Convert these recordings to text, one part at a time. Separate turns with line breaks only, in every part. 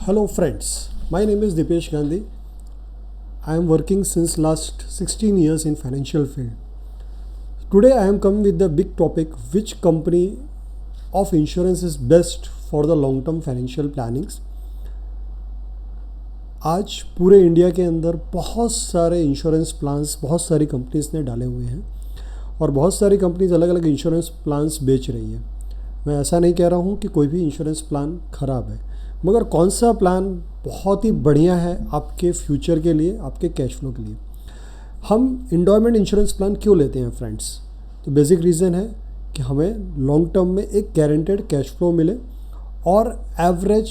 Hello friends, my name is Dipesh Gandhi. I am working since last 16 years in financial field. Today I am come with the big topic, which company of insurance is best for the long term financial plannings. आज पूरे India के अंदर बहुत सारे insurance plans बहुत सारी companies ने डाले हुए हैं और बहुत सारी कंपनीज अलग अलग इंश्योरेंस प्लान्स बेच रही है। मैं ऐसा नहीं कह रहा हूँ कि कोई भी इंश्योरेंस प्लान ख़राब है, मगर कौन सा प्लान बहुत ही बढ़िया है आपके फ्यूचर के लिए, आपके कैश फ्लो के लिए। हम एंडोमेंट इंश्योरेंस प्लान क्यों लेते हैं फ्रेंड्स? तो बेसिक रीज़न है कि हमें लॉन्ग टर्म में एक गारंटेड कैश फ्लो मिले और एवरेज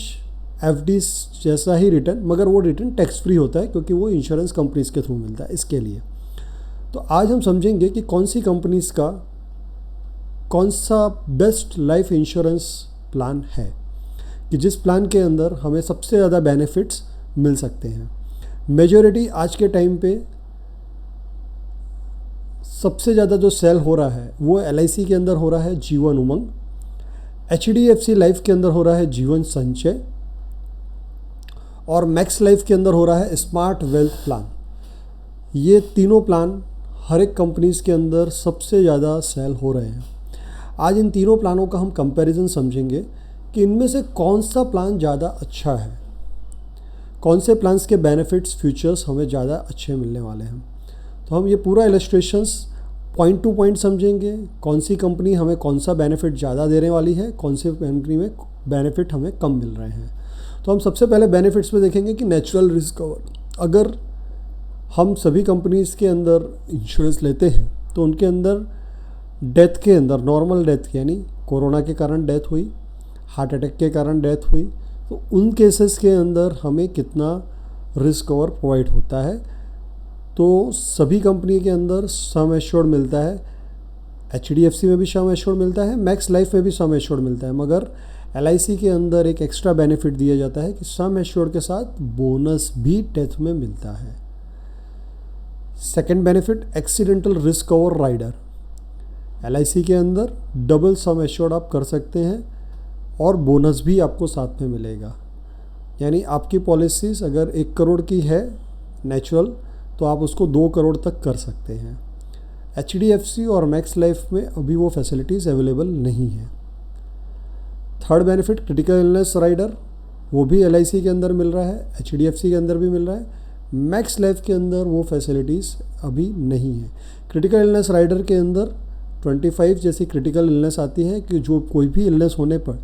एफडी जैसा ही रिटर्न, मगर वो रिटर्न टैक्स फ्री होता है क्योंकि वो इंश्योरेंस कंपनीज़ के थ्रू मिलता है। इसके लिए तो आज हम समझेंगे कि कौन सी कंपनीज़ का कौन सा बेस्ट लाइफ इंश्योरेंस प्लान है कि जिस प्लान के अंदर हमें सबसे ज़्यादा बेनिफिट्स मिल सकते हैं। मेजॉरिटी आज के टाइम पे सबसे ज़्यादा जो सेल हो रहा है वो LIC के अंदर हो रहा है जीवन उमंग, HDFC लाइफ के अंदर हो रहा है जीवन संचय और मैक्स लाइफ के अंदर हो रहा है स्मार्ट वेल्थ प्लान। ये तीनों प्लान हर एक कंपनीज़ के अंदर सबसे ज़्यादा सेल हो रहे हैं। आज इन तीनों प्लानों का हम कंपैरिजन समझेंगे कि इनमें से कौन सा प्लान ज़्यादा अच्छा है, कौन से प्लान्स के बेनिफिट्स फीचर्स हमें ज़्यादा अच्छे मिलने वाले हैं। तो हम ये पूरा इलस्ट्रेशंस पॉइंट टू पॉइंट समझेंगे, कौन सी कंपनी हमें कौन सा बेनिफिट ज़्यादा देने वाली है, कौन सी कंपनी में बेनिफिट हमें कम मिल रहे हैं। तो हम सबसे पहले बेनिफिट्स में देखेंगे कि नेचुरल रिस्क कवर। अगर हम सभी कंपनीज़ के अंदर इंश्योरेंस लेते हैं तो उनके अंदर डेथ के अंदर नॉर्मल डेथ यानी कोरोना के कारण डेथ हुई, हार्ट अटैक के कारण डेथ हुई, तो उन केसेस के अंदर हमें कितना रिस्क कवर प्रोवाइड होता है। तो सभी कंपनी के अंदर सम एश्योर्ड मिलता है, HDFC में भी सम एश्योर्ड मिलता है, मैक्स लाइफ में भी सम एश्योर्ड मिलता है, मगर LIC के अंदर एक एक्स्ट्रा बेनिफिट दिया जाता है कि सम एश्योर्ड के साथ बोनस भी डेथ में मिलता है। Second benefit accidental risk cover rider. LIC के अंदर डबल सम एश्योर्ड आप कर सकते हैं और बोनस भी आपको साथ में मिलेगा। यानी आपकी पॉलिसीज़ अगर 1 करोड़ की है नेचुरल तो आप उसको 2 करोड़ तक कर सकते हैं। HDFC और मैक्स लाइफ में अभी वो फैसिलिटीज़ अवेलेबल नहीं है। Third benefit critical illness rider, वो भी LIC के अंदर मिल रहा है, HDFC के अंदर भी मिल रहा है, मैक्स लाइफ के अंदर वो फैसिलिटीज़ अभी नहीं है। क्रिटिकल इलनेस राइडर के अंदर 25 जैसी क्रिटिकल इलनेस आती है कि जो कोई भी इलनेस होने पर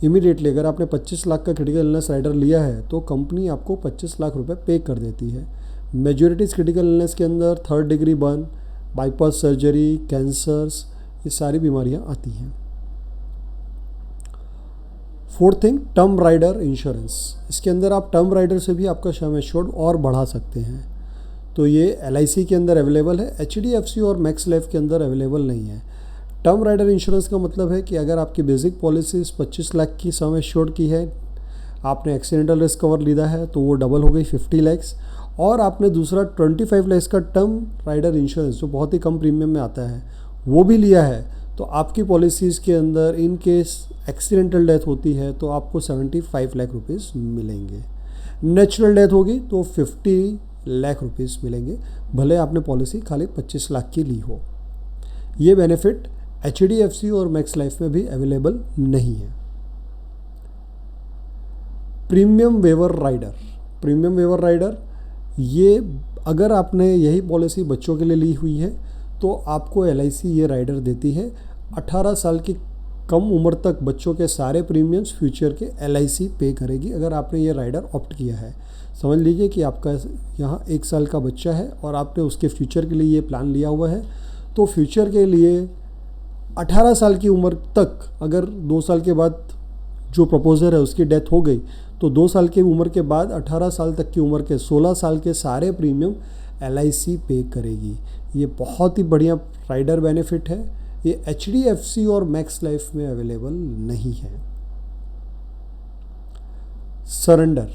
इमीडिएटली अगर आपने 25 लाख का क्रिटिकल इलनेस राइडर लिया है तो कंपनी आपको 25 लाख रुपए पे कर देती है। मेजॉरिटीज़ क्रिटिकल इलनेस के अंदर 3rd degree burn, bypass surgery, cancers, ये सारी बीमारियां आती हैं। Fourth thing term rider insurance. इसके अंदर आप टर्म राइडर से भी आपका सम एश्योर्ड और बढ़ा सकते हैं। तो ये LIC के अंदर अवेलेबल है, HDFC और मैक्स लाइफ के अंदर अवेलेबल नहीं है। टर्म राइडर इंश्योरेंस का मतलब है कि अगर आपकी बेसिक पॉलिसीज़ 25 लाख की सम एश्योर्ड की है, आपने एक्सीडेंटल रिस्क कवर लिया है तो वो डबल हो गई 50 लैक्स, और आपने दूसरा 25 लैक्स का टर्म राइडर इंश्योरेंस जो बहुत ही कम प्रीमियम में आता है वो भी लिया है, तो आपकी पॉलिसीज़ के अंदर इन केस एक्सीडेंटल डेथ होती है तो आपको 75 लाख रुपीज़ मिलेंगे। नेचुरल डेथ होगी तो 50 लाख रुपीज़ मिलेंगे, भले आपने पॉलिसी खाली 25 लाख की ली हो। ये बेनिफिट HDFC और मैक्स लाइफ में भी अवेलेबल नहीं है। Premium waiver rider. Premium waiver rider, ये अगर आपने यही पॉलिसी बच्चों के लिए ली हुई है तो आपको LIC ये राइडर देती है 18 साल की कम उम्र तक बच्चों के सारे प्रीमियम्स फ्यूचर के LIC पे करेगी अगर आपने ये राइडर ऑप्ट किया है। समझ लीजिए कि आपका यहाँ 1 साल का बच्चा है और आपने उसके फ्यूचर के लिए ये प्लान लिया हुआ है, तो फ्यूचर के लिए 18 साल की उम्र तक, अगर 2 साल के बाद जो प्रपोजर है उसकी डेथ हो गई तो 2 साल की उम्र के बाद 18 साल तक की उम्र के 16 साल के सारे प्रीमियम LIC पे करेगी। ये बहुत ही बढ़िया राइडर बेनिफिट है। ये HDFC और मैक्स लाइफ में अवेलेबल नहीं है। सरेंडर,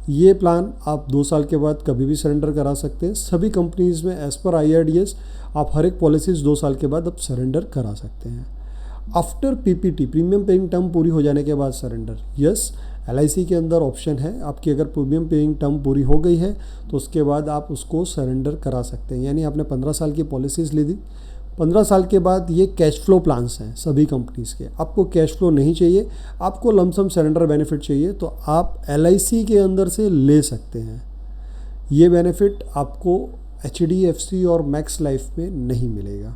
ये प्लान आप 2 साल के बाद कभी भी सरेंडर करा सकते हैं। सभी कंपनीज़ में एज़ पर IRDS आप हर एक पॉलिसीज़ 2 साल के बाद अब सरेंडर करा सकते हैं। After PPT, premium paying term पूरी हो जाने के बाद सरेंडर। यस, एलआईसी के अंदर ऑप्शन है आपकी, अगर प्रीमियम पेइंग टर्म पूरी हो गई है तो उसके बाद आप उसको सरेंडर करा सकते हैं। यानी आपने 15 साल की पॉलिसीज़ ली थी, 15 साल के बाद ये कैश फ्लो प्लान्स हैं सभी कंपनीज़ के। आपको कैश फ्लो नहीं चाहिए, आपको लमसम सरेंडर बेनिफिट चाहिए, तो आप एलआईसी के अंदर से ले सकते हैं। ये बेनिफिट आपको एचडीएफसी और मैक्स लाइफ में नहीं मिलेगा।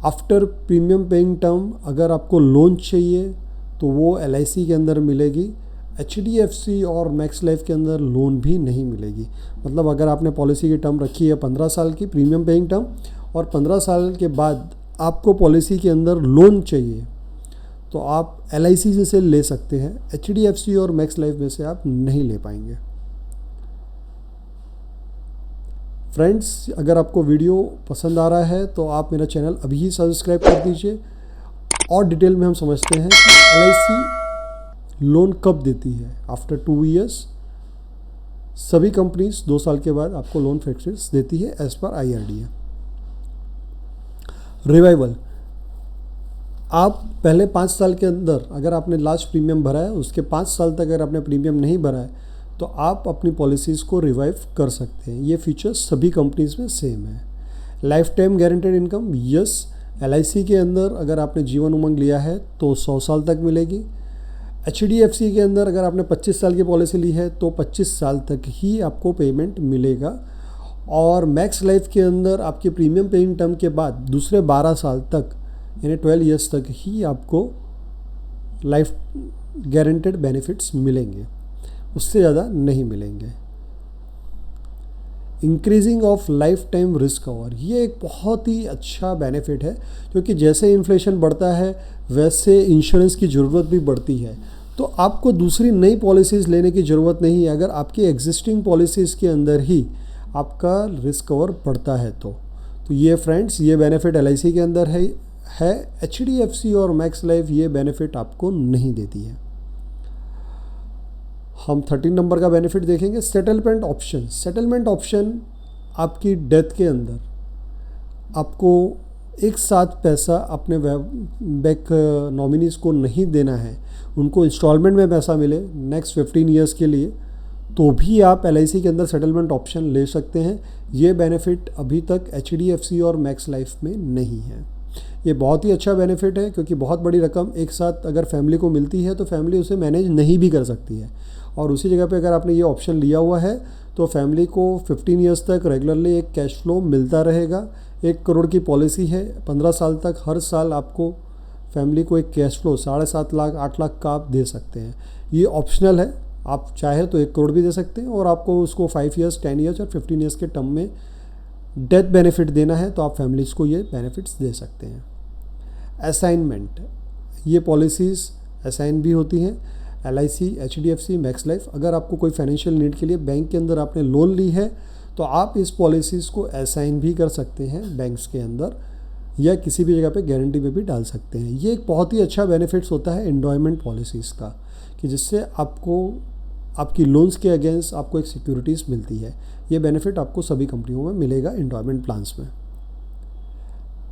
आफ्टर प्रीमियम पेइंग टर्म अगर आपको लोन चाहिए तो वो एलआईसी के अंदर मिलेगी, एचडीएफसी और मैक्स लाइफ के अंदर लोन भी नहीं मिलेगी। मतलब अगर आपने पॉलिसी की टर्म रखी है 15 साल की प्रीमियम पेइंग टर्म, और 15 साल के बाद आपको पॉलिसी के अंदर लोन चाहिए, तो आप एलआईसी से ले सकते हैं, एचडीएफसी और मैक्स लाइफ में से आप नहीं ले पाएंगे। फ्रेंड्स, अगर आपको वीडियो पसंद आ रहा है तो आप मेरा चैनल अभी ही सब्सक्राइब कर दीजिए। और डिटेल में हम समझते हैं कि एलआईसी लोन कब देती है। आफ्टर 2 ईयर्स सभी कंपनीज 2 साल के बाद आपको लोन फैक्टर्स देती है एज पर आईआरडीए। रिवाइवल, आप पहले 5 साल के अंदर अगर आपने लास्ट प्रीमियम भरा है, उसके 5 साल तक अगर आपने प्रीमियम नहीं भरा है तो आप अपनी पॉलिसीज़ को रिवाइव कर सकते हैं। ये फीचर्स सभी कंपनीज में सेम है। Life time guaranteed income, yes, LIC के अंदर अगर आपने जीवन उमंग लिया है तो 100 साल तक मिलेगी। एचडीएफसी के अंदर अगर आपने 25 साल की पॉलिसी ली है तो 25 साल तक ही आपको पेमेंट मिलेगा। और मैक्स लाइफ के अंदर आपके प्रीमियम पेइंग टर्म के बाद दूसरे 12 साल तक यानी 12 ईयर्स तक ही आपको लाइफ गारंटेड बेनिफिट्स मिलेंगे, उससे ज़्यादा नहीं मिलेंगे। Increasing of life time risk cover, ये एक बहुत ही अच्छा बेनिफिट है, क्योंकि जैसे इन्फ्लेशन बढ़ता है वैसे इंश्योरेंस की ज़रूरत भी बढ़ती है। तो आपको दूसरी नई पॉलिसीज़ लेने की ज़रूरत नहीं है अगर आपकी एग्जिस्टिंग पॉलिसीज़ के अंदर ही आपका रिस्क कवर बढ़ता है तो ये फ्रेंड्स, ये बेनिफिट एलआईसी के अंदर है। एचडीएफसी और मैक्स लाइफ ये बेनिफिट आपको नहीं देती है। हम 13 नंबर का बेनिफिट देखेंगे, सेटलमेंट ऑप्शन। सेटलमेंट ऑप्शन आपकी डेथ के अंदर आपको एक साथ पैसा अपने बैक नॉमिनीज़ को नहीं देना है, उनको इंस्टॉलमेंट में पैसा मिले नेक्स्ट 15 ईयर्स के लिए, तो भी आप एलआईसी के अंदर सेटलमेंट ऑप्शन ले सकते हैं। ये बेनिफिट अभी तक एचडीएफसी और मैक्स लाइफ में नहीं है। ये बहुत ही अच्छा बेनिफिट है, क्योंकि बहुत बड़ी रकम एक साथ अगर फैमिली को मिलती है तो फैमिली उसे मैनेज नहीं भी कर सकती है। और उसी जगह पे अगर आपने ये ऑप्शन लिया हुआ है तो फैमिली को 15 ईयर्स तक रेगुलरली एक कैश फ्लो मिलता रहेगा। 1 करोड़ की पॉलिसी है, 15 साल तक हर साल आपको फैमिली को एक कैश फ्लो 7.5 लाख 8 लाख का आप दे सकते हैं। ये ऑप्शनल है, आप चाहे तो 1 करोड़ भी दे सकते हैं, और आपको उसको 5 ईयर्स 10 ईयर्स और 15 ईयर्स के टर्म में डेथ बेनिफिट देना है तो आप फैमिलीज़ को ये बेनिफिट्स दे सकते हैं। असाइनमेंट, ये पॉलिसीज़ असाइन भी होती हैं एलआईसी, एचडीएफसी, मैक्स लाइफ। अगर आपको कोई फाइनेंशियल नीड के लिए बैंक के अंदर आपने लोन ली है तो आप इस पॉलिसीज़ को असाइन भी कर सकते हैं बैंक्स के अंदर, या किसी भी जगह पे गारंटी में भी डाल सकते हैं। ये एक बहुत ही अच्छा बेनिफिट्स होता है एंडोमेंट पॉलिसीज़ का, कि जिससे आपको आपकी लोन्स के अगेंस्ट आपको एक सिक्योरिटीज़ मिलती है। ये बेनिफिट आपको सभी कंपनियों में मिलेगा एंडोमेंट प्लान्स में।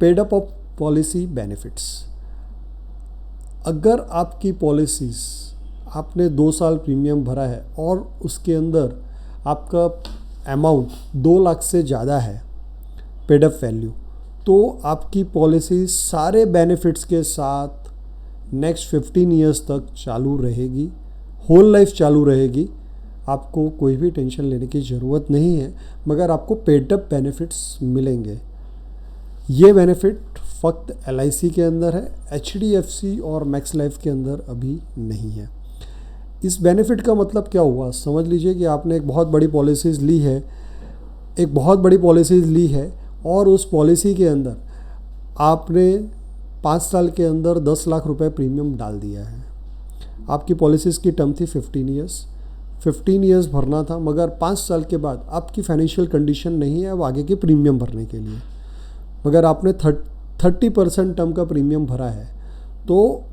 Paid up of policy benefits, अगर आपकी पॉलिसीज़ आपने 2 साल प्रीमियम भरा है और उसके अंदर आपका अमाउंट 2 लाख से ज़्यादा है पेड अप वैल्यू, तो आपकी पॉलिसी सारे बेनिफिट्स के साथ नेक्स्ट 15 ईयर्स तक चालू रहेगी, होल लाइफ चालू रहेगी। आपको कोई भी टेंशन लेने की ज़रूरत नहीं है, मगर आपको पेड अप बेनिफिट्स मिलेंगे। ये बेनिफिट फ़क्त एलआईसी के अंदर है, एचडीएफसी और मैक्स लाइफ के अंदर अभी नहीं है। इस बेनिफिट का मतलब क्या हुआ, समझ लीजिए कि आपने एक बहुत बड़ी पॉलिसीज़ ली है, और उस पॉलिसी के अंदर आपने 5 साल के अंदर 10 लाख रुपए प्रीमियम डाल दिया है। आपकी पॉलिसीज़ की टर्म थी 15 ईयर्स भरना था, मगर 5 साल के बाद आपकी फाइनेंशियल कंडीशन नहीं है अब आगे के प्रीमियम भरने के लिए, मगर आपने 30% टर्म का प्रीमियम भरा है, तो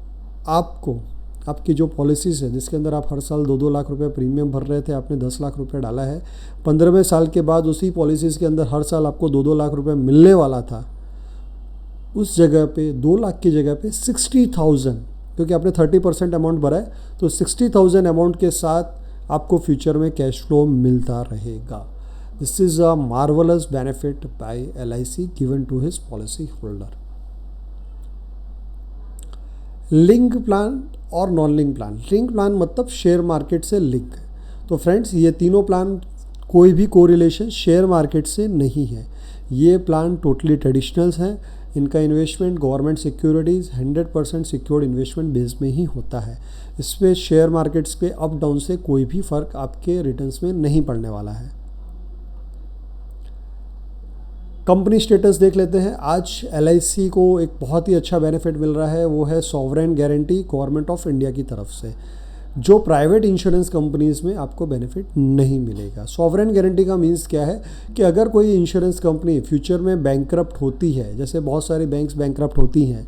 आपको आपकी जो पॉलिसीज़ है जिसके अंदर आप हर साल 2-2 लाख रुपए प्रीमियम भर रहे थे, आपने 10 लाख रुपए डाला है। 15वें साल के बाद उसी पॉलिसीज़ के अंदर हर साल आपको 2-2 लाख रुपए मिलने वाला था, उस जगह पे 2 लाख की जगह पे 60,000, क्योंकि आपने 30% अमाउंट भरा है तो 60,000 अमाउंट के साथ आपको फ्यूचर में कैश फ्लो मिलता रहेगा। This is a marvellous benefit by LIC given to his policy holder. Link plan और non link plan. Link plan मतलब शेयर मार्केट से लिंक। तो फ्रेंड्स ये तीनों प्लान कोई भी कोरिलेशन शेयर मार्केट से नहीं है। ये प्लान टोटली ट्रेडिशनल्स हैं। इनका investment government securities 100% secured investment base में ही होता है। इसमें शेयर मार्केट्स के अप डाउन से कोई भी फ़र्क आपके रिटर्न्स में नहीं पड़ने वाला है। कंपनी स्टेटस देख लेते हैं। आज LIC को एक बहुत ही अच्छा बेनिफिट मिल रहा है, वो है sovereign guarantee government of India की तरफ से, जो प्राइवेट इंश्योरेंस कंपनीज़ में आपको बेनिफिट नहीं मिलेगा। सॉवरेन गारंटी का मीन्स क्या है कि अगर कोई इंश्योरेंस कंपनी फ्यूचर में बैंकरप्ट होती है, जैसे बहुत सारी बैंक्स बैंकरप्ट होती हैं,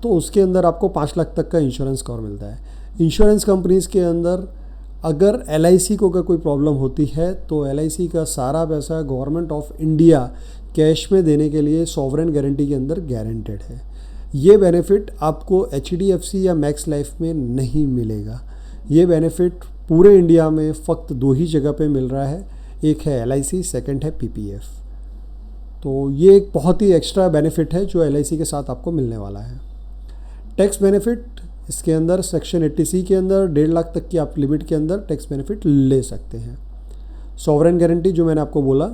तो उसके अंदर आपको 5 लाख तक का इंश्योरेंस कवर मिलता है। इंश्योरेंस कंपनीज़ के अंदर अगर LIC को अगर कोई प्रॉब्लम होती है तो LIC का सारा पैसा गवर्नमेंट ऑफ इंडिया कैश में देने के लिए सॉवरेन गारंटी के अंदर गारंटेड है। ये बेनिफिट आपको HDFC या मैक्स लाइफ में नहीं मिलेगा। ये बेनिफिट पूरे इंडिया में फ़क्त 2 ही जगह पे मिल रहा है, एक है LIC, सेकंड है PPF। तो ये एक बहुत ही एक्स्ट्रा बेनिफिट है जो LIC के साथ आपको मिलने वाला है। टैक्स बेनिफिट इसके अंदर सेक्शन 80C के अंदर 1.5 लाख तक की आप लिमिट के अंदर टैक्स बेनिफिट ले सकते हैं। सॉवरेन गारंटी जो मैंने आपको बोला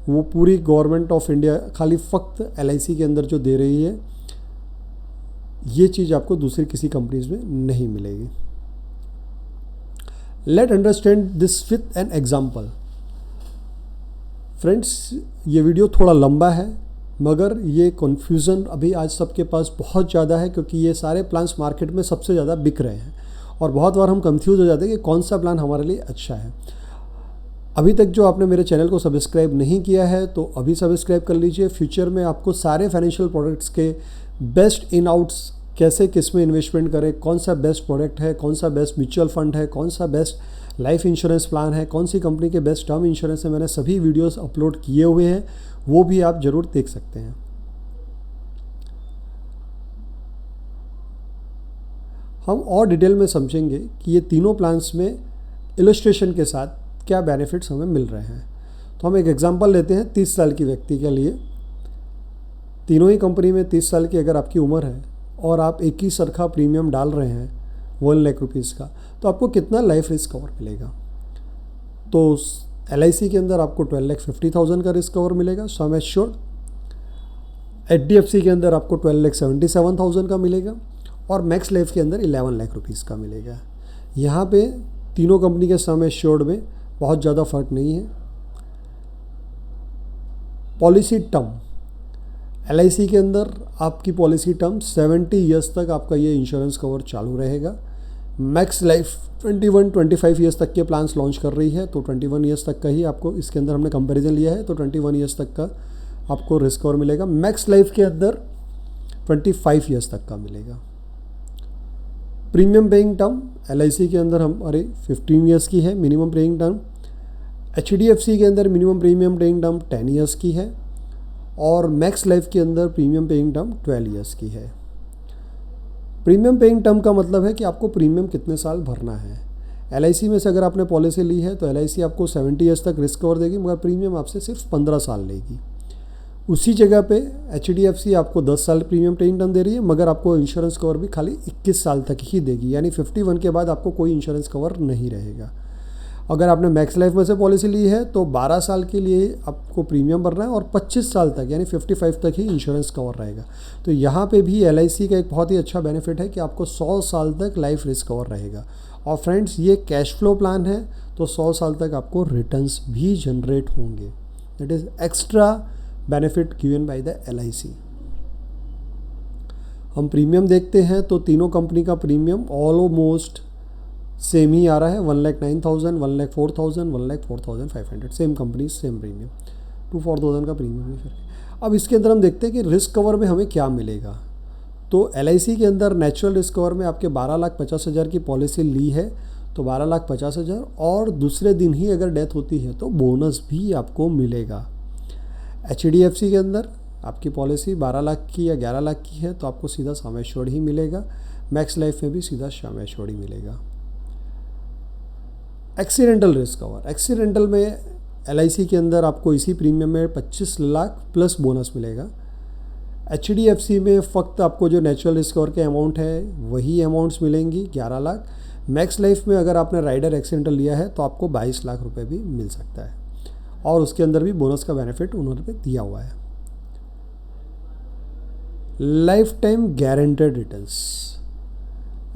वो पूरी गवर्नमेंट ऑफ इंडिया खाली फ़क्त LIC के अंदर जो दे रही है, ये चीज़ आपको दूसरी किसी कंपनीज में नहीं मिलेगी। Let understand this with an example. Friends ये वीडियो थोड़ा लंबा है, मगर ये कन्फ्यूज़न अभी आज सबके पास बहुत ज़्यादा है, क्योंकि ये सारे प्लान्स मार्केट में सबसे ज़्यादा बिक रहे हैं और बहुत बार हम कंफ्यूज हो जाते हैं कि कौन सा प्लान हमारे लिए अच्छा है। अभी तक जो आपने मेरे चैनल को सब्सक्राइब नहीं किया है तो अभी सब्सक्राइब कर लीजिए। फ्यूचर में आपको सारे फाइनेंशियल प्रोडक्ट्स के बेस्ट इन आउट्स, कैसे किस में इन्वेस्टमेंट करें, कौन सा बेस्ट प्रोडक्ट है, कौन सा बेस्ट म्यूचुअल फंड है, कौन सा बेस्ट लाइफ इंश्योरेंस प्लान है, कौन सी कंपनी के बेस्ट टर्म इंश्योरेंस है, मैंने सभी वीडियोस अपलोड किए हुए हैं, वो भी आप ज़रूर देख सकते हैं। हम और डिटेल में समझेंगे कि ये तीनों प्लान्स में इलस्ट्रेशन के साथ क्या बेनिफिट्स हमें मिल रहे हैं। तो हम एक एग्जांपल लेते हैं 30 साल की व्यक्ति के लिए। तीनों ही कंपनी में 30 साल की अगर आपकी उम्र है और आप एक ही सरखा प्रीमियम डाल रहे हैं 1 लाख रुपीज़ का, तो आपको कितना लाइफ रिस्क कवर मिलेगा। तो LIC के अंदर आपको 12,50,000 का रिस्क कवर मिलेगा सम एश्योर्ड। HDFC के अंदर आपको 12,77,000 का मिलेगा और मैक्स लाइफ के अंदर 11 लाख रुपीज़ का मिलेगा। यहाँ पे तीनों कंपनी के सम एश्योर्ड में बहुत ज़्यादा फर्क नहीं है। पॉलिसी टर्म, LIC के अंदर आपकी पॉलिसी टर्म 70 ईयर्स तक आपका ये इंश्योरेंस कवर चालू रहेगा। मैक्स लाइफ 21-25 ईयर्स तक के प्लान्स लॉन्च कर रही है, तो 21 ईयर्स तक का ही आपको, इसके अंदर हमने कंपैरिजन लिया है, तो 21 ईयर्स तक का आपको रिस्क कवर मिलेगा। मैक्स लाइफ के अंदर 25 ईयर्स तक का मिलेगा। प्रीमियम पेइंग टर्म LIC के अंदर हमारे 15 ईयर्स की है मिनिमम पेइंग टर्म। HDFC के अंदर minimum premium paying term 10 years की है और मैक्स लाइफ के अंदर प्रीमियम पेइंग टर्म 12 ईयर्स की है। प्रीमियम पेइंग टर्म का मतलब है कि आपको प्रीमियम कितने साल भरना है। LIC में से अगर आपने पॉलिसी ली है तो LIC आपको 70 ईयर्स तक रिस्क कवर देगी, मगर प्रीमियम आपसे सिर्फ 15 साल लेगी। उसी जगह पे HDFC आपको 10 साल प्रीमियम पेइंग टर्म दे रही है, मगर आपको इंश्योरेंस कवर भी खाली 21 साल तक ही देगी, यानी 51 के बाद आपको कोई इंश्योरेंस कवर नहीं रहेगा। अगर आपने मैक्स लाइफ में से पॉलिसी ली है तो 12 साल के लिए आपको प्रीमियम भरना है और 25 साल तक यानी 55 तक ही इंश्योरेंस कवर रहेगा। तो यहाँ पे भी LIC का एक बहुत ही अच्छा बेनिफिट है कि आपको 100 साल तक लाइफ रिस्क कवर रहेगा। और फ्रेंड्स ये कैश फ्लो प्लान है, तो 100 साल तक आपको रिटर्न्स भी जनरेट होंगे। That is extra benefit given by the LIC। हम प्रीमियम देखते हैं तो तीनों कंपनी का प्रीमियम ऑलमोस्ट सेम ही आ रहा है, 1,09,000, 1,04,000, 1,04,500, सेम कंपनी सेम प्रीमियम, 2-4,000 का प्रीमियम ही फर्क। अब इसके अंदर हम देखते हैं कि रिस्क कवर में हमें क्या मिलेगा। तो LIC के अंदर नेचुरल रिस्क कवर में आपके 12,50,000 की पॉलिसी ली है तो 12,50,000, और दूसरे दिन ही अगर डेथ होती है तो बोनस भी आपको मिलेगा। HDFC के अंदर आपकी पॉलिसी 12 लाख की या 11 लाख की है तो आपको सीधा सम एश्योर्ड ही मिलेगा। मैक्स लाइफ में भी सीधा सम एश्योर्ड ही मिलेगा। एक्सीडेंटल रिस्क कवर, एक्सीडेंटल में LIC के अंदर आपको इसी प्रीमियम में 25 लाख प्लस बोनस मिलेगा। HDFC में फ़क्त आपको जो नेचुरल रिस्क कवर के अमाउंट है वही अमाउंट्स मिलेंगी 11 लाख। मैक्स लाइफ में अगर आपने राइडर एक्सीडेंटल लिया है तो आपको 22 लाख रुपए भी मिल सकता है, और उसके अंदर भी बोनस का बेनिफिट उन्होंने दिया हुआ है। Life time guaranteed returns,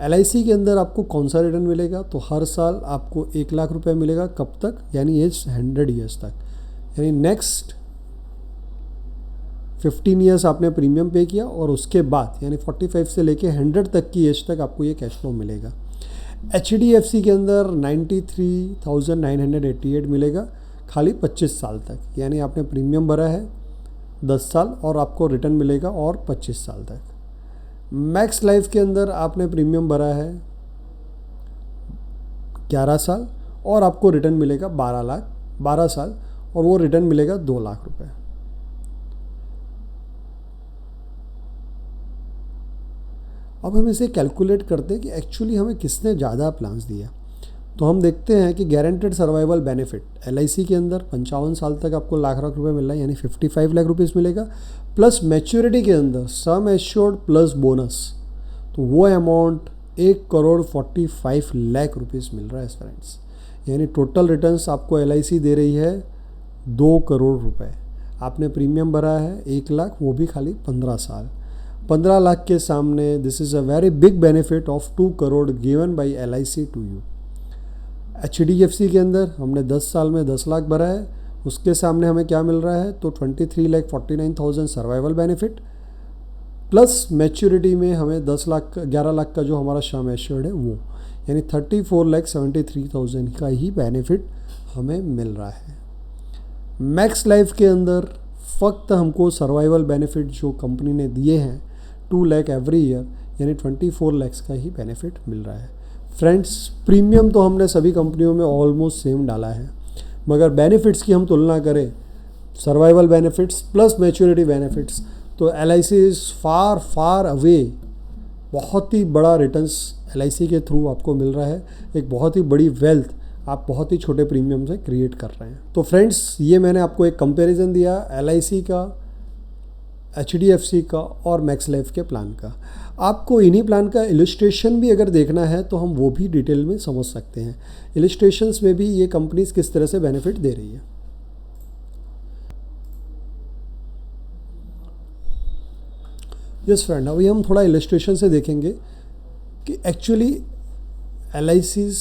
LIC के अंदर आपको कौन सा रिटर्न मिलेगा, तो हर साल आपको 1 लाख रुपए मिलेगा। कब तक, यानी एज 100 ईयर्स तक, यानी नेक्स्ट 15 ईयर्स आपने प्रीमियम पे किया और उसके बाद यानी 45 से लेके 100 तक की एज तक आपको ये कैश फ्लो मिलेगा। HDFC के अंदर 93,988 मिलेगा खाली 25 साल तक, यानी आपने प्रीमियम भरा है 10 साल और आपको रिटर्न मिलेगा और 25 साल तक। मैक्स लाइफ के अंदर आपने प्रीमियम भरा है 11 साल और आपको रिटर्न मिलेगा 12 साल, और वो रिटर्न मिलेगा 2 लाख रुपए। अब हम इसे कैलकुलेट करते हैं कि एक्चुअली हमें किसने ज़्यादा प्लान्स दिया। तो हम देखते हैं कि गारंटेड सर्वाइवल बेनिफिट LIC के अंदर 55 साल तक आपको लाख रुपए मिल रहा है, यानी 55 लाख रुपीज़ मिलेगा, प्लस मैच्योरिटी के अंदर सम एश्योर्ड प्लस बोनस, तो वो अमाउंट 1,45 लाख रुपीज़ मिल रहा है फ्रेंड्स। यानी टोटल रिटर्न्स आपको LIC दे रही है 2 करोड़ रुपए। आपने प्रीमियम भरा है 1 लाख, वो भी खाली 15 साल। 15 लाख के सामने this is a very big benefit of 2 crore given by LIC to you. HDFC के अंदर हमने 10 साल में 10 लाख भरा है, उसके सामने हमें क्या मिल रहा है, तो 23,49,000 सर्वाइवल बेनिफिट, प्लस मैच्योरिटी में हमें 11 लाख का जो हमारा सम एश्योर्ड है वो, यानी 34,73,000 का ही बेनिफिट हमें मिल रहा है। मैक्स लाइफ के अंदर फ़क्त हमको सर्वाइवल बेनिफिट जो कंपनी ने दिए हैं 2 लाख एवरी ईयर, यानी 24 लाख का ही बेनिफिट मिल रहा है। फ्रेंड्स, प्रीमियम तो हमने सभी कंपनियों में ऑलमोस्ट सेम डाला है, मगर बेनिफिट्स की हम तुलना करें, survival benefits plus maturity benefits, तो LIC इज़ फार अवे। बहुत ही बड़ा रिटर्न्स LIC के थ्रू आपको मिल रहा है, एक बहुत ही बड़ी वेल्थ आप बहुत ही छोटे प्रीमियम से क्रिएट कर रहे हैं। तो फ्रेंड्स, ये मैंने आपको एक कंपैरिजन दिया LIC का, HDFC का और मैक्स लाइफ के प्लान का। आपको इन्हीं प्लान का इलस्ट्रेशन भी अगर देखना है तो हम वो भी डिटेल में समझ सकते हैं। इलस्ट्रेशंस में भी ये कंपनीज किस तरह से बेनिफिट दे रही है। यस फ्रेंड, अभी हम थोड़ा इलस्ट्रेशन से देखेंगे कि एक्चुअली LICs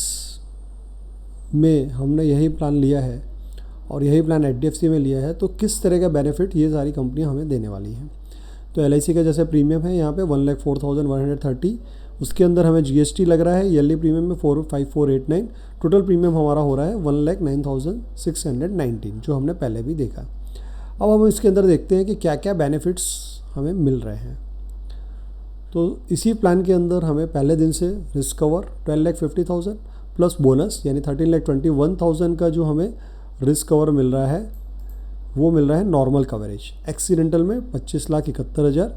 में हमने यही प्लान लिया है और यही प्लान HDFC में लिया है, तो किस तरह का बेनिफिट ये सारी कंपनियां हमें देने वाली हैं। तो LIC का जैसे प्रीमियम है यहाँ पे 1,04,130, उसके अंदर हमें GST लग रहा है ईयरली प्रीमियम में 45489, टोटल प्रीमियम हमारा हो रहा है 1,09,619 जो हमने पहले भी देखा। अब हम इसके अंदर देखते हैं कि क्या क्या बेनिफिट्स हमें मिल रहे हैं। तो इसी प्लान के अंदर हमें पहले दिन से रिस्क कवर 12,50,000 प्लस बोनस यानी 13,21,000 का जो हमें रिस्क कवर मिल रहा है वो मिल रहा है नॉर्मल कवरेज। एक्सीडेंटल में 25,71,000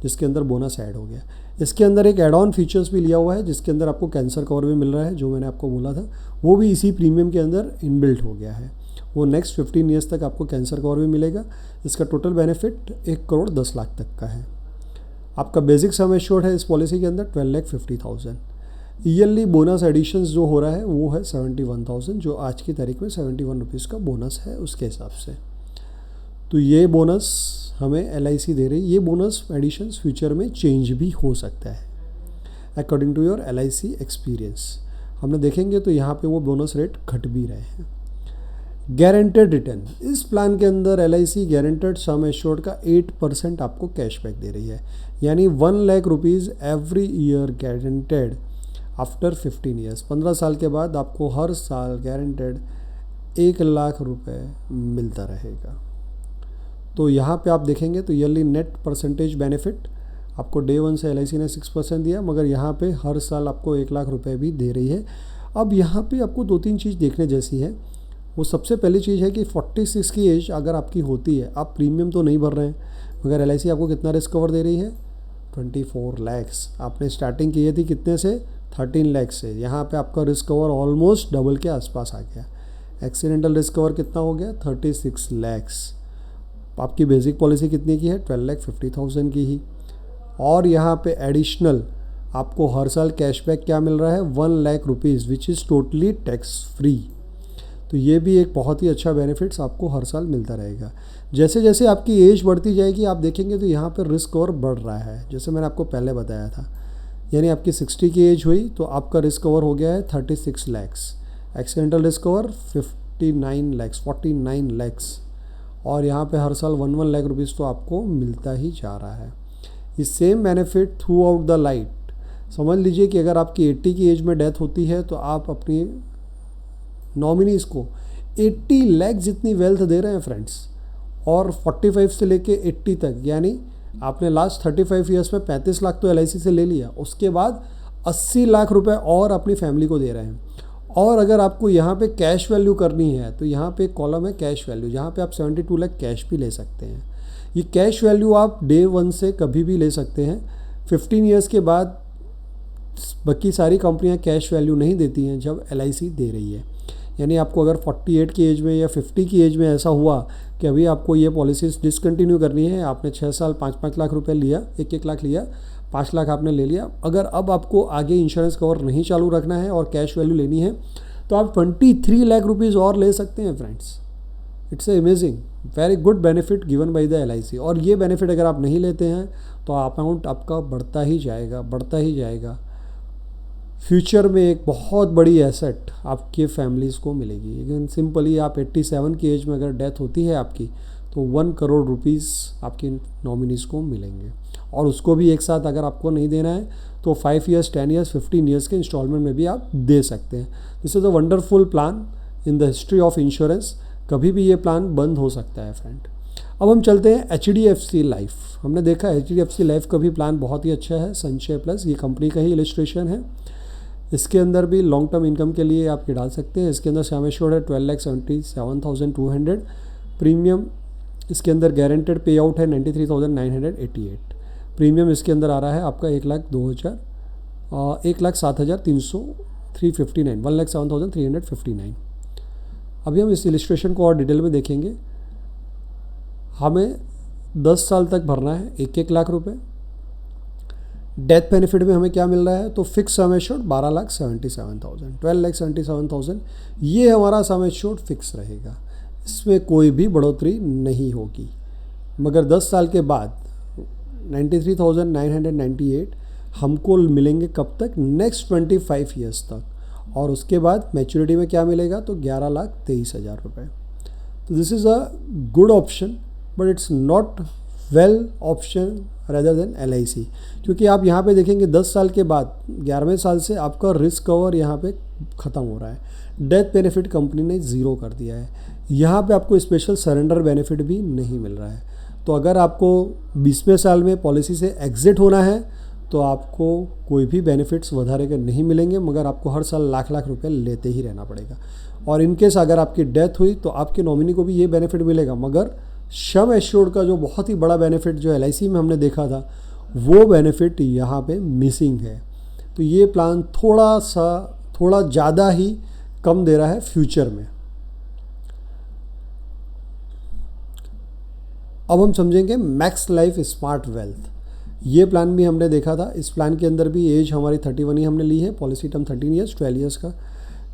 जिसके अंदर बोनस ऐड हो गया। इसके अंदर एक एड ऑन फीचर्स भी लिया हुआ है जिसके अंदर आपको कैंसर कवर भी मिल रहा है, जो मैंने आपको बोला था वो भी इसी प्रीमियम के अंदर इनबिल्ट हो गया है। वो नेक्स्ट 15 ईयर्स तक आपको कैंसर कवर भी मिलेगा। इसका टोटल बेनिफिट 1,10,00,000 तक का है। आपका बेसिक सम एश्योर्ड है इस पॉलिसी के अंदर 12,50,000। ईयरली बोनस एडिशंस जो हो रहा है वो है 71,000, जो आज की तारीख में 71 रुपीज़ का बोनस है उसके हिसाब से। तो ये बोनस हमें LIC दे रही है। ये बोनस एडिशंस फ्यूचर में चेंज भी हो सकता है according to your LIC experience. हमने देखेंगे तो यहाँ पे वो बोनस रेट घट भी रहे हैं। गारंटेड रिटर्न, इस प्लान के अंदर LIC गारंटेड सम एश्योर्ड का 8% आपको कैशबैक दे रही है, यानी 1,00,000 rupees every year guaranteed after 15 years. 15 साल के बाद आपको हर साल गारंटेड 1,00,000 रुपए मिलता रहेगा। तो यहाँ पे आप देखेंगे तो ईयरली नेट परसेंटेज बेनिफिट आपको डे 1 से LIC ने 6% दिया, मगर यहाँ पे हर साल आपको 1,00,000 रुपए भी दे रही है। अब यहाँ पे आपको 2-3 चीज़ देखने जैसी है। वो सबसे पहली चीज़ है कि 46 की एज अगर आपकी होती है, आप प्रीमियम तो नहीं भर रहे हैं मगर LIC आपको कितना रिस्क कवर दे रही है? 24 लैक्स। आपने स्टार्टिंग की थी कितने से? 13 लाख से। यहाँ पे आपका रिस्क कवर ऑलमोस्ट डबल के आसपास आ गया। एक्सीडेंटल रिस्क कवर कितना हो गया? 36 लैक्स। आपकी बेसिक पॉलिसी कितने की है? 12,50,000 की ही। और यहाँ पे एडिशनल आपको हर साल कैशबैक क्या मिल रहा है? 1 lakh rupees, which is totally tax free. तो ये भी एक बहुत ही अच्छा बेनिफिट्स आपको हर साल मिलता रहेगा। जैसे जैसे आपकी एज बढ़ती जाएगी आप देखेंगे तो यहाँ पर रिस्क कवर बढ़ रहा है, जैसे मैंने आपको पहले बताया था। यानी आपकी 60 की एज हुई तो आपका रिस्क कवर हो गया है 36 lakhs. Accidental risk cover 49 lakhs. और यहाँ पे हर साल 1 लाख रुपीज़ तो आपको मिलता ही जा रहा है। ये same benefit through out the life. समझ लीजिए कि अगर आपकी 80 की एज में डेथ होती है तो आप अपनी नॉमिनीज़ को 80 लाख जितनी वेल्थ दे रहे हैं फ्रेंड्स। और 45 से लेके 80 तक, यानी आपने लास्ट 35 ईयर्स में 35 लाख तो LIC से ले लिया, उसके बाद 80 लाख रुपए और अपनी फैमिली को दे रहे हैं। और अगर आपको यहाँ पे कैश वैल्यू करनी है तो यहाँ पे एक कॉलम है कैश वैल्यू, जहाँ पे आप 72 लाख कैश भी ले सकते हैं। ये कैश वैल्यू आप डे 1 से कभी भी ले सकते हैं। 15 ईयर्स के बाद बाकी सारी कंपनियां कैश वैल्यू नहीं देती हैं जब LIC दे रही है। यानी आपको अगर 48 की एज में या 50 की एज में ऐसा हुआ कि अभी आपको ये पॉलिसीज़ डिसकंटिन्यू करनी है, आपने 6 साल 5-5 लाख रुपए लिया, 1-1 लाख लिया, 5 लाख आपने ले लिया, अगर अब आपको आगे इंश्योरेंस कवर नहीं चालू रखना है और कैश वैल्यू लेनी है तो आप 23 लाख रुपीज़ और ले सकते हैं friends. It's amazing, very good benefit given by the LIC। और ये बेनिफिट अगर आप नहीं लेते हैं तो अमाउंट आपका बढ़ता ही जाएगा। फ्यूचर में एक बहुत बड़ी एसेट आपके फैमिलीज़ को मिलेगी। लेकिन सिंपली आप 87 की एज में अगर डेथ होती है आपकी तो 1 करोड़ रुपीज़ आपकी नॉमिनीज़ को मिलेंगे। और उसको भी एक साथ अगर आपको नहीं देना है तो 5 ईयर्स, 10 ईयर्स, 15 ईयर्स के इंस्टॉलमेंट में भी आप दे सकते हैं। This is a wonderful plan in the history of insurance. कभी भी ये प्लान बंद हो सकता है फ्रेंड। अब हम चलते हैं HDFC लाइफ। हमने देखा HDFC लाइफ का भी प्लान बहुत ही अच्छा है, संचय प्लस, ये कंपनी का ही इलस्ट्रेशन है। इसके अंदर भी लॉन्ग टर्म इनकम के लिए आप ये डाल सकते हैं। इसके अंदर सम एश्योर्ड है 12,77,200। प्रीमियम इसके अंदर गारंटेड पे आउट है 93,988। प्रीमियम इसके अंदर आ रहा है आपका 1,07,359, 1,07,359। अभी हम इस इलस्ट्रेशन को और डिटेल में देखेंगे। हमें 10 साल तक भरना है 1-1 लाख रुपए। डेथ बेनिफिट में हमें क्या मिल रहा है? तो फिक्स सम एश्योर्ड 12,77,000, 12,77,000 ये हमारा सम एश्योर्ड फिक्स रहेगा। इसमें कोई भी बढ़ोतरी नहीं होगी। मगर 10 साल के बाद 93,998 हमको मिलेंगे कब तक? नेक्स्ट 25 ईयर्स तक। और उसके बाद मैच्योरिटी में क्या मिलेगा? तो 11,23,000 रुपये। तो this is a good option but it's not well option rather than LIC। क्योंकि आप यहाँ पे देखेंगे 10 साल के बाद 11वें साल से आपका रिस्क कवर यहाँ पे ख़त्म हो रहा है। डेथ बेनिफिट कंपनी ने 0 कर दिया है। यहाँ पे आपको स्पेशल सरेंडर बेनिफिट भी नहीं मिल रहा है। तो अगर आपको 20वें साल में पॉलिसी से एग्जिट होना है तो आपको कोई भी बेनिफिट्स વધારે के नहीं मिलेंगे, मगर आपको हर साल लाख रुपए लेते ही रहना पड़ेगा। और इनकेस अगर आपकी डेथ हुई तो आपके नॉमिनी को भी ये बेनिफिट मिलेगा, मगर सम एश्योर्ड का जो बहुत ही बड़ा बेनिफिट जो LIC में हमने देखा था वो बेनिफिट यहाँ पे मिसिंग है। तो ये प्लान थोड़ा ज़्यादा ही कम दे रहा है फ्यूचर में। अब हम समझेंगे मैक्स लाइफ स्मार्ट वेल्थ। ये प्लान भी हमने देखा था। इस प्लान के अंदर भी एज हमारी 31 ही हमने ली है, पॉलिसी टर्म 13 ईयर्स, 12 ईयर्स का।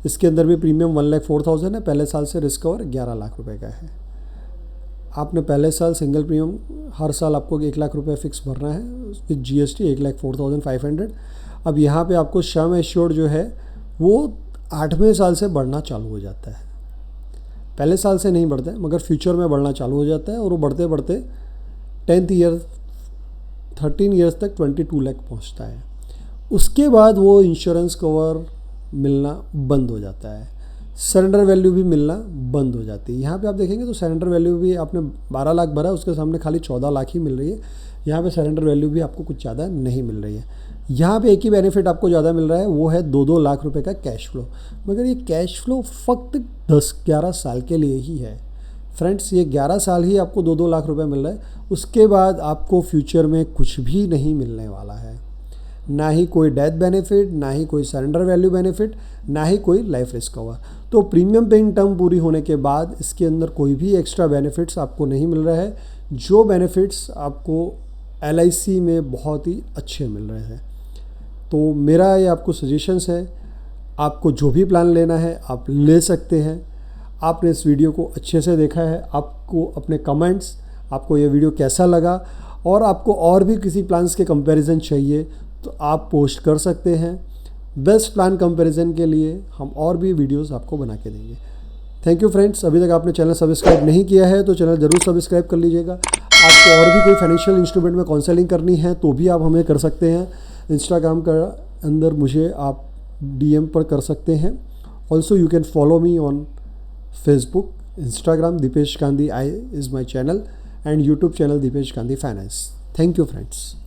इसके अंदर भी प्रीमियम 1,04,000 है। पहले साल से रिस्क कवर 11 लाख रुपए का है। आपने पहले साल सिंगल प्रीमियम हर साल आपको 1 लाख रुपए फिक्स भरना है विद GST, 1,04,500। अब यहाँ पे आपको सम एश्योर्ड जो है वो 8वें साल से बढ़ना चालू हो जाता है। पहले साल से नहीं बढ़ता है मगर फ्यूचर में बढ़ना चालू हो जाता है और वो बढ़ते बढ़ते 13 ईयर्स तक 22 लाख पहुँचता है। उसके बाद वो इंश्योरेंस कवर मिलना बंद हो जाता है, सरेंडर वैल्यू भी मिलना बंद हो जाती है। यहाँ पे आप देखेंगे तो सरेंडर वैल्यू भी आपने 12 लाख भरा, उसके सामने खाली 14 लाख ही मिल रही है। यहाँ पे सरेंडर वैल्यू भी आपको कुछ ज़्यादा नहीं मिल रही है। यहाँ पे एक ही बेनिफिट आपको ज़्यादा मिल रहा है, वो है 2-2 लाख रुपए का कैश फ्लो। मगर ये कैश फ्लो फ़क्त 10-11 साल के लिए ही है। फ्रेंड्स ये 11 साल ही आपको 2-2 लाख रुपए मिल रहा है, उसके बाद आपको फ्यूचर में कुछ भी नहीं मिलने वाला है। ना ही कोई डेथ बेनिफिट, ना ही कोई सरेंडर वैल्यू बेनिफिट, ना ही कोई लाइफ रिस्क कवर। तो प्रीमियम पेइंग टर्म पूरी होने के बाद इसके अंदर कोई भी एक्स्ट्रा बेनिफिट्स आपको नहीं मिल रहा है। जो बेनिफिट्स आपको LIC में बहुत ही अच्छे मिल रहे हैं। तो मेरा ये आपको सजेशंस है, आपको जो भी प्लान लेना है आप ले सकते हैं। आपने इस वीडियो को अच्छे से देखा है, आपको अपने कमेंट्स, आपको ये वीडियो कैसा लगा और आपको और भी किसी प्लान्स के कंपैरिजन चाहिए तो आप पोस्ट कर सकते हैं। बेस्ट प्लान कंपैरिजन के लिए हम और भी वीडियोस आपको बना के देंगे। Thank you friends. अभी तक आपने चैनल सब्सक्राइब नहीं किया है तो चैनल ज़रूर सब्सक्राइब कर लीजिएगा। आपको और भी कोई फाइनेंशियल इंस्ट्रूमेंट में काउंसलिंग करनी है तो भी आप हमें कर सकते हैं। इंस्टाग्राम का अंदर मुझे आप DM पर कर सकते हैं। Also you can follow me on Facebook, Instagram, Dipesh Gandhi I is my channel, and YouTube channel Dipesh Gandhi Finance. Thank you friends.